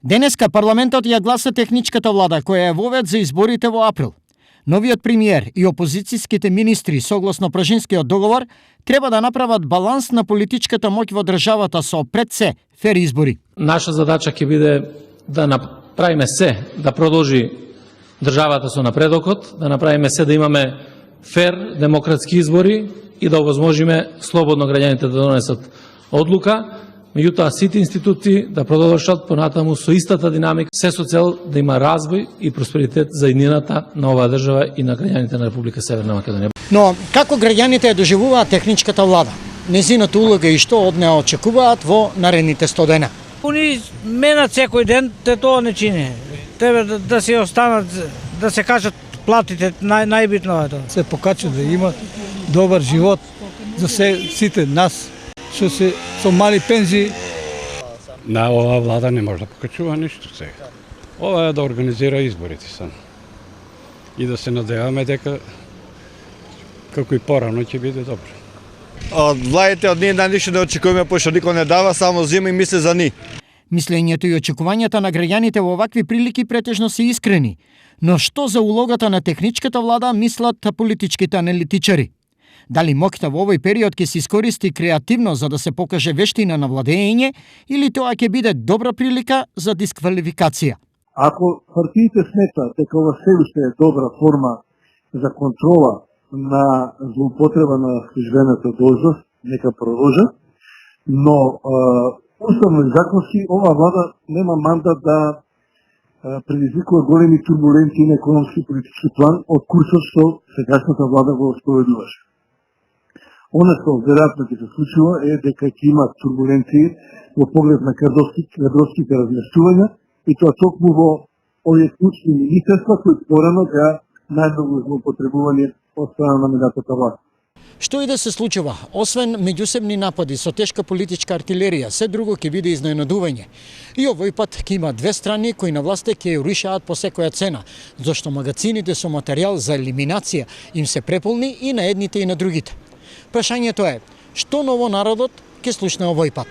Денеска парламентот ја гласа техничката влада која е вовед за изборите во април. Новиот премиер и опозицијските министри согласно Пражинскиот договор треба да направат баланс на политичката моќ во државата со пред се фер избори. Наша задача ќе биде да направиме се да продолжи државата со напредокот, да направиме се да имаме фер демократски избори и да овозможиме слободно граѓаните да донесат одлука, меѓутоа сите институции да продолжат понатаму со истата динамика, се со цел да има развој и просперитет за иднината на оваа држава и на граѓаните на Република Северна Македонија. Но како граѓаните ја доживуваат техничката влада? Незината улога и што од неа очекуваат во наредните 100 дена? Они менат секој ден, те тоа не чини. Тебе да се останат, да се кажат платите, најбитно е тоа. Се покача да има добар живот за сите нас, што се со мали пензии. На оваа влада не може да покачува ништо сега. Ова е да организира изборите само. И да се надеваме дека како и порано ќе биде добро. Од владите од ние ништо не очекуваме, пошто никој не дава, само зема и мисли за ни. Мислењето и очекувањата на граѓаните во овакви прилики претежно се искрени. Но што за улогата на техничката влада мислат политичките аналитичари? Дали моќта во овој период ќе се искористи креативно за да се покаже вештина на владење или тоа ќе биде добра прилика за дисквалификација? Ако партиите сметаат дека ова се уште е добра форма за контрола на злоупотреба на службената должност, нека продолжат, но уставно и законски оваа влада нема мандат да предизвикува големи турбуленции на економски и политички план од курсот што сегашната влада го спроведуваше. Она што веројатно ќе се случува е дека ќе има турбуленции во поглед на кадровските разместувања и тоа токму во овие клучни министерства кои порано беа најмногу злоупотребувани од страна на минатата власт. Што и да се случува, освен меѓусебни напади со тешка политичка артилерија, се друго ќе биде изненадување. И овој пат ќе има две страни кои на власте ќе ја рушаат по секоја цена, зашто магазините со материјал за елиминација им се преполни и на едните и на другите. Прашањето е, што ново народот ќе слушне овој пат?